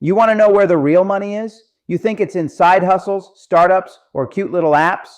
You want to know where the real money is? You think it's in side hustles, startups, or cute little apps?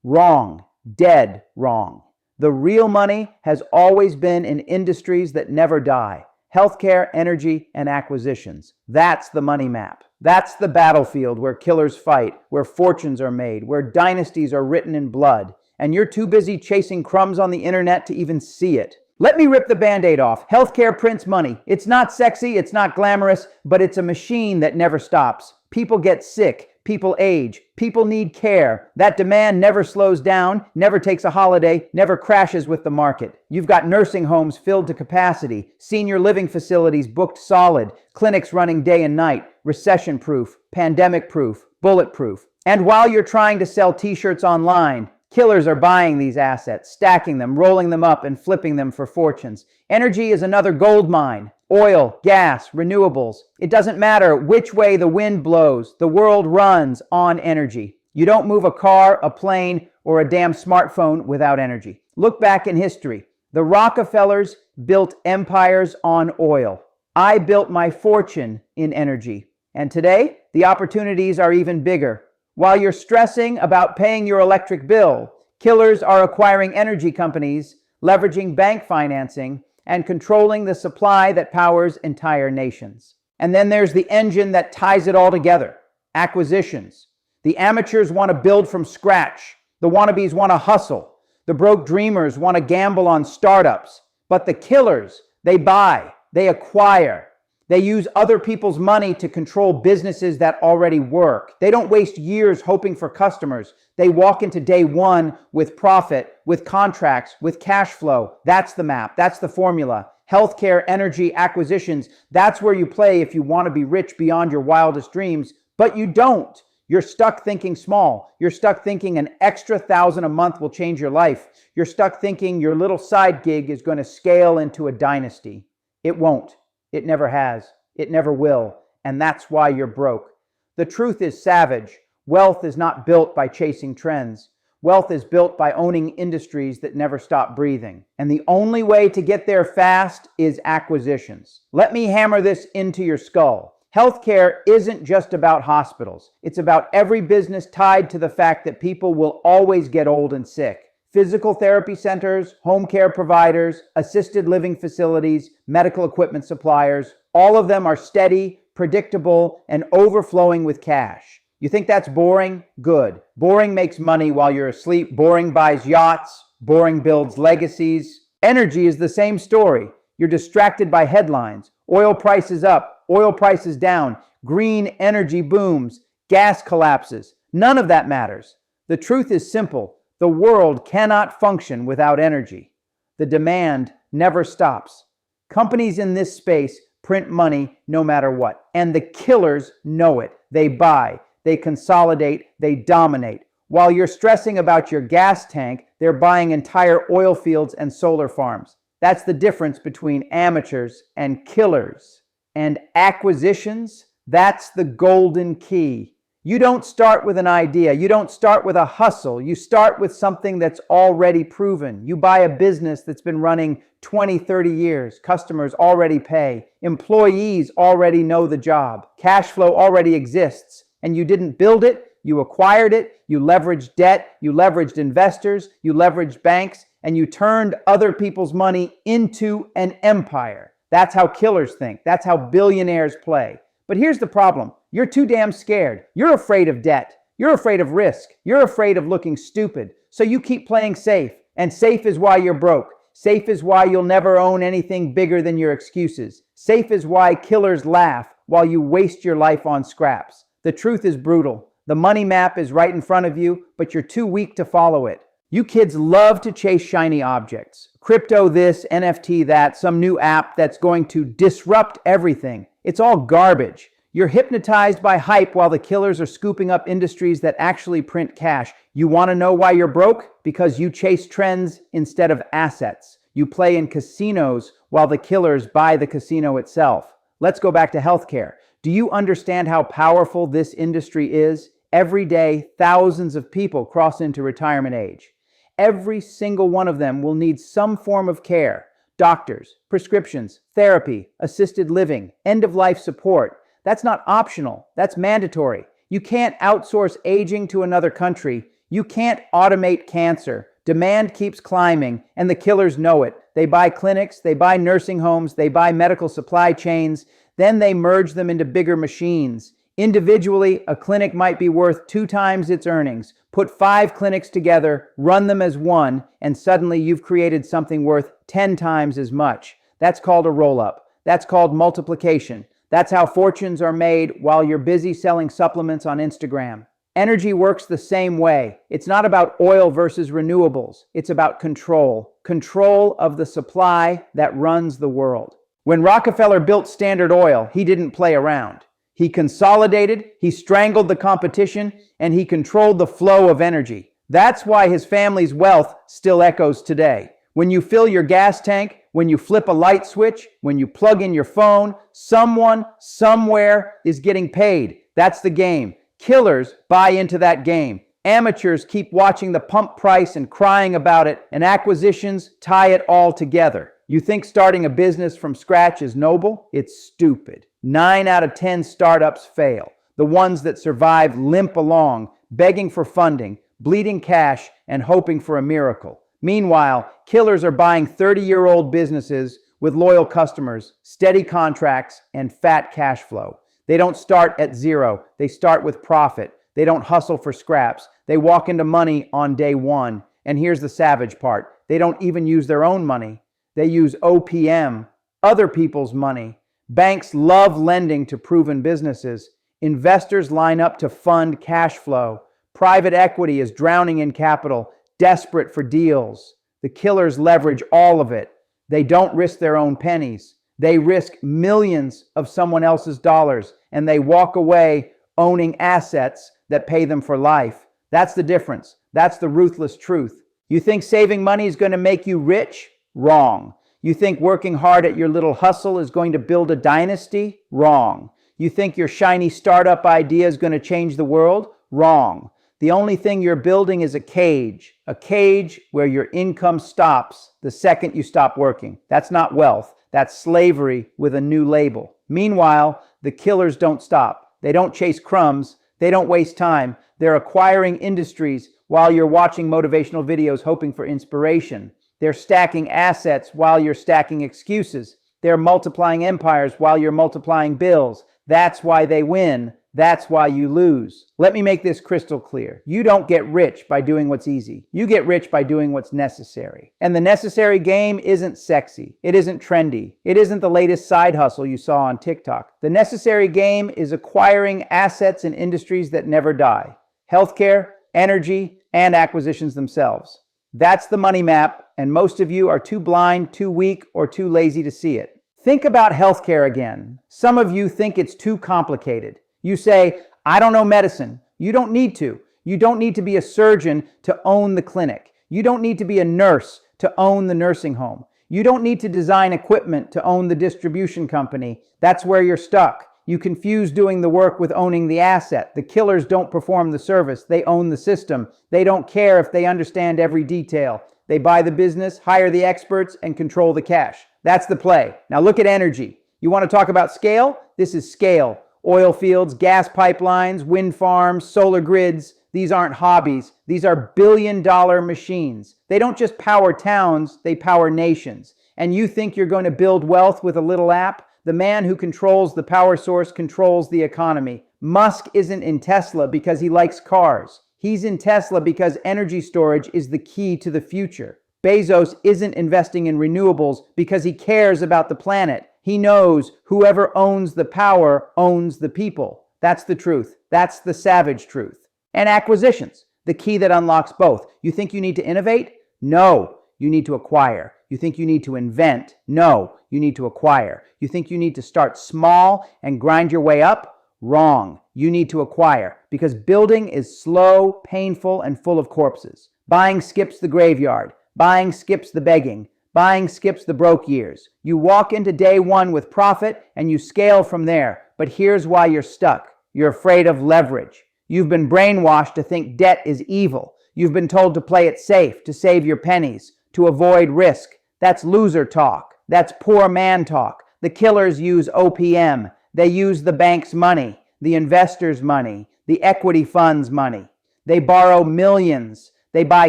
Wrong. Dead wrong. The real money has always been in industries that never die. Healthcare, energy, and acquisitions. That's the money map. That's the battlefield where killers fight, where fortunes are made, where dynasties are written in blood. And you're too busy chasing crumbs on the internet to even see it. Let me rip the Band-Aid off. Healthcare prints money. It's not sexy, it's not glamorous, but it's a machine that never stops. People get sick. People age. People need care. That demand never slows down, never takes a holiday, never crashes with the market. You've got nursing homes filled to capacity, senior living facilities booked solid, clinics running day and night, recession-proof, pandemic-proof, bulletproof. And while you're trying to sell t-shirts online, killers are buying these assets, stacking them, rolling them up, and flipping them for fortunes. Energy is another gold mine. Oil, gas, renewables. It doesn't matter which way the wind blows. The world runs on energy. You don't move a car, a plane, or a damn smartphone without energy. Look back in history. The Rockefellers built empires on oil. I built my fortune in energy. And today, the opportunities are even bigger. While you're stressing about paying your electric bill, killers are acquiring energy companies, leveraging bank financing, and controlling the supply that powers entire nations. And then there's the engine that ties it all together: acquisitions. The amateurs want to build from scratch. The wannabes want to hustle. The broke dreamers want to gamble on startups. But the killers, they buy, they acquire. They use other people's money to control businesses that already work. They don't waste years hoping for customers. They walk into day one with profit, with contracts, with cash flow. That's the map. That's the formula. Healthcare, energy, acquisitions. That's where you play if you want to be rich beyond your wildest dreams. But you don't. You're stuck thinking small. You're stuck thinking an extra $1,000 a month will change your life. You're stuck thinking your little side gig is going to scale into a dynasty. It won't. It never has. It never will. And that's why you're broke. The truth is savage. Wealth is not built by chasing trends. Wealth is built by owning industries that never stop breathing. And the only way to get there fast is acquisitions. Let me hammer this into your skull. Healthcare isn't just about hospitals. It's about every business tied to the fact that people will always get old and sick. Physical therapy centers, home care providers, assisted living facilities, medical equipment suppliers, all of them are steady, predictable, and overflowing with cash. You think that's boring? Good. Boring makes money while you're asleep. Boring buys yachts. Boring builds legacies. Energy is the same story. You're distracted by headlines. Oil prices up. Oil prices down. Green energy booms. Gas collapses. None of that matters. The truth is simple. The world cannot function without energy. The demand never stops. Companies in this space print money no matter what. And the killers know it. They buy, they consolidate, they dominate. While you're stressing about your gas tank, they're buying entire oil fields and solar farms. That's the difference between amateurs and killers. And acquisitions, that's the golden key. You don't start with an idea. You don't start with a hustle. You start with something that's already proven. You buy a business that's been running 20, 30 years. Customers already pay. Employees already know the job. Cash flow already exists. And you didn't build it. You acquired it. You leveraged debt. You leveraged investors. You leveraged banks. And you turned other people's money into an empire. That's how killers think. That's how billionaires play. But here's the problem. You're too damn scared. You're afraid of debt. You're afraid of risk. You're afraid of looking stupid. So you keep playing safe. And safe is why you're broke. Safe is why you'll never own anything bigger than your excuses. Safe is why killers laugh while you waste your life on scraps. The truth is brutal. The money map is right in front of you, but you're too weak to follow it. You kids love to chase shiny objects. Crypto this, NFT that, some new app that's going to disrupt everything. It's all garbage. You're hypnotized by hype while the killers are scooping up industries that actually print cash. You want to know why you're broke? Because you chase trends instead of assets. You play in casinos while the killers buy the casino itself. Let's go back to healthcare. Do you understand how powerful this industry is? Every day, thousands of people cross into retirement age. Every single one of them will need some form of care. Doctors, prescriptions, therapy, assisted living, end-of-life support. That's not optional. That's mandatory. You can't outsource aging to another country. You can't automate cancer. Demand keeps climbing, and the killers know it. They buy clinics, they buy nursing homes, they buy medical supply chains, then they merge them into bigger machines. Individually, a clinic might be worth 2 times its earnings. Put 5 clinics together, run them as one, and suddenly you've created something worth 10 times as much. That's called a roll-up. That's called multiplication. That's how fortunes are made while you're busy selling supplements on Instagram. Energy works the same way. It's not about oil versus renewables. It's about control. Control of the supply that runs the world. When Rockefeller built Standard Oil, he didn't play around. He consolidated, he strangled the competition, and he controlled the flow of energy. That's why his family's wealth still echoes today. When you fill your gas tank, when you flip a light switch, when you plug in your phone, someone, somewhere is getting paid. That's the game. Killers buy into that game. Amateurs keep watching the pump price and crying about it, and acquisitions tie it all together. You think starting a business from scratch is noble? It's stupid. 9 out of 10 startups fail. The ones that survive limp along, begging for funding, bleeding cash, and hoping for a miracle. Meanwhile, killers are buying 30-year-old businesses with loyal customers, steady contracts, and fat cash flow. They don't start at zero. They start with profit. They don't hustle for scraps. They walk into money on day one. And here's the savage part. They don't even use their own money. They use OPM, other people's money. Banks love lending to proven businesses. Investors line up to fund cash flow. Private equity is drowning in capital, desperate for deals. The killers leverage all of it. They don't risk their own pennies. They risk millions of someone else's dollars, and they walk away owning assets that pay them for life. That's the difference. That's the ruthless truth. You think saving money is going to make you rich? Wrong. You think working hard at your little hustle is going to build a dynasty? Wrong. You think your shiny startup idea is going to change the world? Wrong. The only thing you're building is a cage where your income stops the second you stop working. That's not wealth. That's slavery with a new label. Meanwhile, the killers don't stop. They don't chase crumbs. They don't waste time. They're acquiring industries while you're watching motivational videos hoping for inspiration. They're stacking assets while you're stacking excuses. They're multiplying empires while you're multiplying bills. That's why they win. That's why you lose. Let me make this crystal clear. You don't get rich by doing what's easy. You get rich by doing what's necessary. And the necessary game isn't sexy. It isn't trendy. It isn't the latest side hustle you saw on TikTok. The necessary game is acquiring assets in industries that never die. Healthcare, energy, and acquisitions themselves. That's the money map, and most of you are too blind, too weak, or too lazy to see it. Think about healthcare again. Some of you think it's too complicated. You say, I don't know medicine. You don't need to. You don't need to be a surgeon to own the clinic. You don't need to be a nurse to own the nursing home. You don't need to design equipment to own the distribution company. That's where you're stuck. You confuse doing the work with owning the asset. The killers don't perform the service. They own the system. They don't care if they understand every detail. They buy the business, hire the experts, and control the cash. That's the play. Now look at energy. You want to talk about scale? This is scale. Oil fields, gas pipelines, wind farms, solar grids. These aren't hobbies. These are billion-dollar machines. They don't just power towns, they power nations. And you think you're going to build wealth with a little app? The man who controls the power source controls the economy. Musk isn't in Tesla because he likes cars. He's in Tesla because energy storage is the key to the future. Bezos isn't investing in renewables because he cares about the planet. He knows whoever owns the power owns the people. That's the truth. That's the savage truth. And acquisitions, the key that unlocks both. You think you need to innovate? No, you need to acquire. You think you need to invent? No, you need to acquire. You think you need to start small and grind your way up? Wrong. You need to acquire, because building is slow, painful, and full of corpses. Buying skips the graveyard. Buying skips the begging. Buying skips the broke years. You walk into day one with profit and you scale from there. But here's why you're stuck. You're afraid of leverage. You've been brainwashed to think debt is evil. You've been told to play it safe, to save your pennies, to avoid risk. That's loser talk. That's poor man talk. The killers use OPM. They use the bank's money, the investors' money, the equity funds' money. They borrow millions. They buy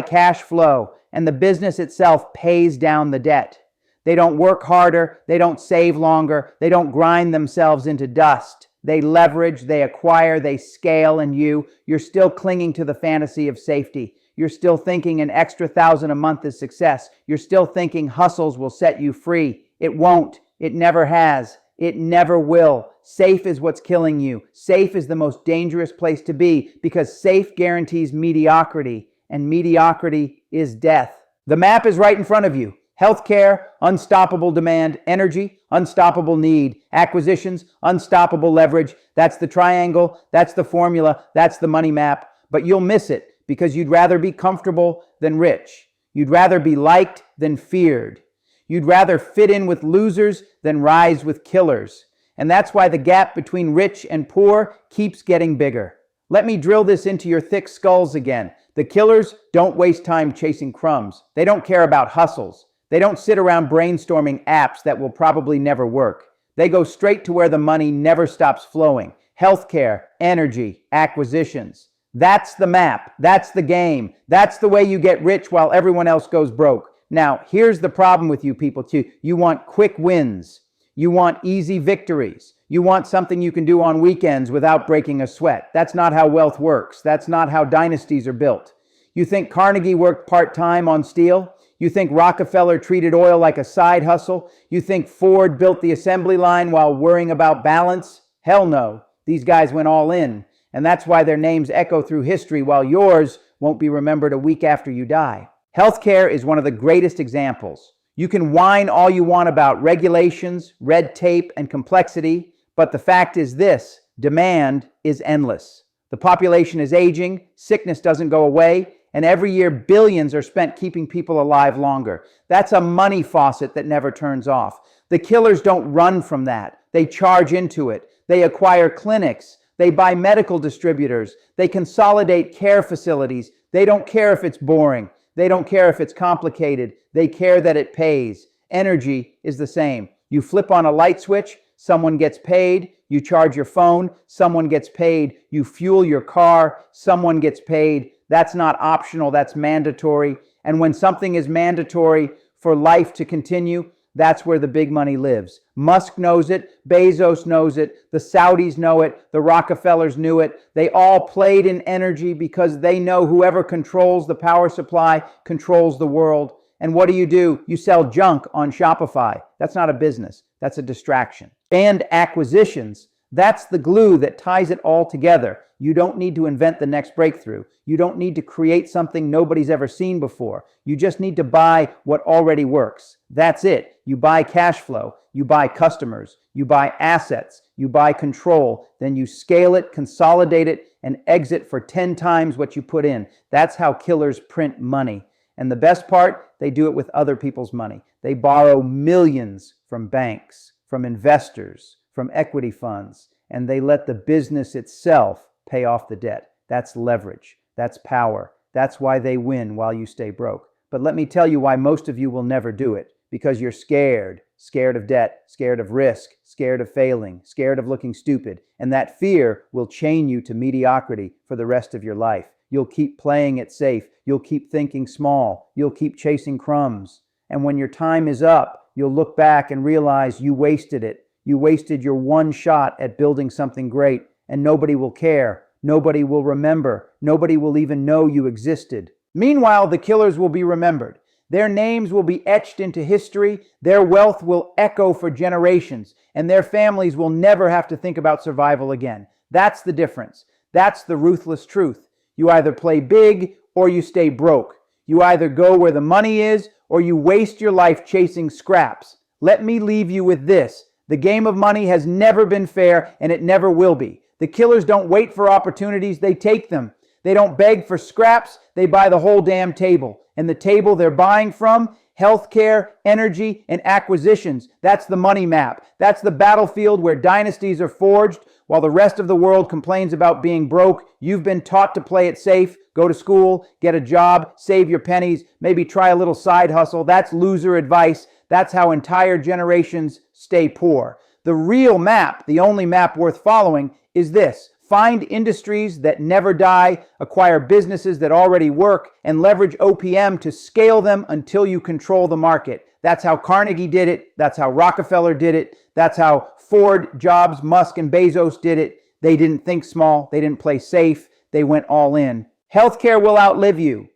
cash flow, and the business itself pays down the debt. They don't work harder. They don't save longer. They don't grind themselves into dust. They leverage, they acquire, they scale, and you're still clinging to the fantasy of safety. You're still thinking an extra $1,000 a month is success. You're still thinking hustles will set you free. It won't. It never has. It never will. Safe is what's killing you. Safe is the most dangerous place to be because safe guarantees mediocrity, and mediocrity is death. The map is right in front of you. Healthcare, unstoppable demand. Energy, unstoppable need. Acquisitions, unstoppable leverage. That's the triangle. That's the formula. That's the money map. But you'll miss it because you'd rather be comfortable than rich. You'd rather be liked than feared. You'd rather fit in with losers than rise with killers. And that's why the gap between rich and poor keeps getting bigger. Let me drill this into your thick skulls again. The killers don't waste time chasing crumbs. They don't care about hustles. They don't sit around brainstorming apps that will probably never work. They go straight to where the money never stops flowing. Healthcare, energy, acquisitions. That's the map. That's the game. That's the way you get rich while everyone else goes broke. Now, here's the problem with you people too. You want quick wins. You want easy victories. You want something you can do on weekends without breaking a sweat. That's not how wealth works. That's not how dynasties are built. You think Carnegie worked part-time on steel? You think Rockefeller treated oil like a side hustle? You think Ford built the assembly line while worrying about balance? Hell no. These guys went all in. And that's why their names echo through history while yours won't be remembered a week after you die. Healthcare is one of the greatest examples. You can whine all you want about regulations, red tape, and complexity, but the fact is this: demand is endless. The population is aging, sickness doesn't go away, and every year billions are spent keeping people alive longer. That's a money faucet that never turns off. The killers don't run from that. They charge into it. They acquire clinics. They buy medical distributors. They consolidate care facilities. They don't care if it's boring. They don't care if it's complicated. They care that it pays. Energy is the same. You flip on a light switch, someone gets paid. You charge your phone, someone gets paid. You fuel your car, someone gets paid. That's not optional, that's mandatory. And when something is mandatory for life to continue, that's where the big money lives. Musk knows it, Bezos knows it, the Saudis know it, the Rockefellers knew it. They all played in energy because they know whoever controls the power supply controls the world. And what do? You sell junk on Shopify. That's not a business, that's a distraction. And acquisitions, that's the glue that ties it all together. You don't need to invent the next breakthrough. You don't need to create something nobody's ever seen before. You just need to buy what already works. That's it. You buy cash flow. You buy customers. You buy assets. You buy control. Then you scale it, consolidate it, and exit for 10 times what you put in. That's how killers print money. And the best part, they do it with other people's money. They borrow millions from banks, from investors, from equity funds, and they let the business itself pay off the debt. That's leverage. That's power. That's why they win while you stay broke. But let me tell you why most of you will never do it. Because you're scared. Scared of debt, scared of risk, scared of failing, scared of looking stupid. And that fear will chain you to mediocrity for the rest of your life. You'll keep playing it safe. You'll keep thinking small. You'll keep chasing crumbs. And when your time is up, you'll look back and realize you wasted it. You wasted your one shot at building something great, and nobody will care. Nobody will remember. Nobody will even know you existed. Meanwhile, the killers will be remembered. Their names will be etched into history. Their wealth will echo for generations, and their families will never have to think about survival again. That's the difference. That's the ruthless truth. You either play big or you stay broke. You either go where the money is or you waste your life chasing scraps. Let me leave you with this. The game of money has never been fair, and it never will be. The killers don't wait for opportunities, they take them. They don't beg for scraps, they buy the whole damn table. And the table they're buying from, healthcare, energy, and acquisitions. That's the money map. That's the battlefield where dynasties are forged. While the rest of the world complains about being broke, you've been taught to play it safe, go to school, get a job, save your pennies, maybe try a little side hustle. That's loser advice. That's how entire generations stay poor. The real map, the only map worth following, is this. Find industries that never die, acquire businesses that already work, and leverage OPM to scale them until you control the market. That's how Carnegie did it. That's how Rockefeller did it. That's how Ford, Jobs, Musk, and Bezos did it. They didn't think small. They didn't play safe. They went all in. Healthcare will outlive you.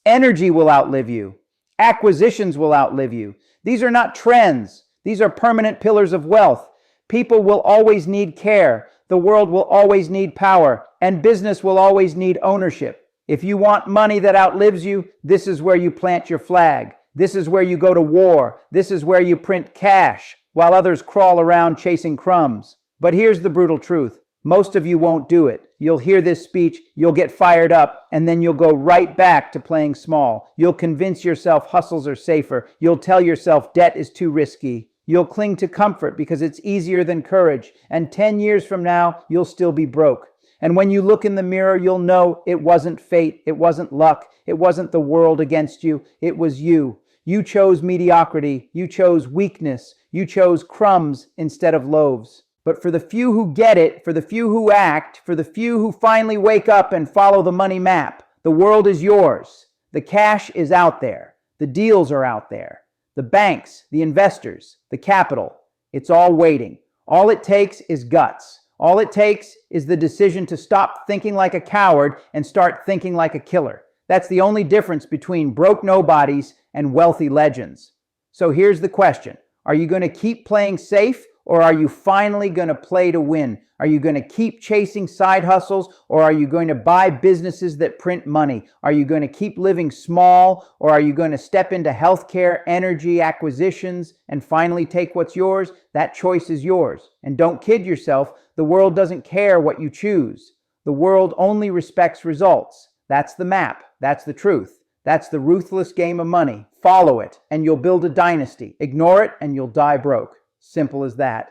Energy will outlive you. Acquisitions will outlive you. These are not trends. These are permanent pillars of wealth. People will always need care. The world will always need power. And business will always need ownership. If you want money that outlives you, this is where you plant your flag. This is where you go to war. This is where you print cash, while others crawl around chasing crumbs. But here's the brutal truth. Most of you won't do it. You'll hear this speech, you'll get fired up, and then you'll go right back to playing small. You'll convince yourself hustles are safer. You'll tell yourself debt is too risky. You'll cling to comfort because it's easier than courage. And 10 years from now, you'll still be broke. And when you look in the mirror, you'll know it wasn't fate. It wasn't luck. It wasn't the world against you. It was you. You chose mediocrity. You chose weakness. You chose crumbs instead of loaves. But for the few who get it, for the few who act, for the few who finally wake up and follow the money map, the world is yours. The cash is out there. The deals are out there. The banks, the investors, the capital, it's all waiting. All it takes is guts. All it takes is the decision to stop thinking like a coward and start thinking like a killer. That's the only difference between broke nobodies and wealthy legends. So here's the question. Are you going to keep playing safe, or are you finally going to play to win? Are you going to keep chasing side hustles, or are you going to buy businesses that print money? Are you going to keep living small, or are you going to step into healthcare, energy, acquisitions, and finally take what's yours? That choice is yours. And don't kid yourself, the world doesn't care what you choose. The world only respects results. That's the map. That's the truth. That's the ruthless game of money. Follow it, and you'll build a dynasty. Ignore it, and you'll die broke. Simple as that.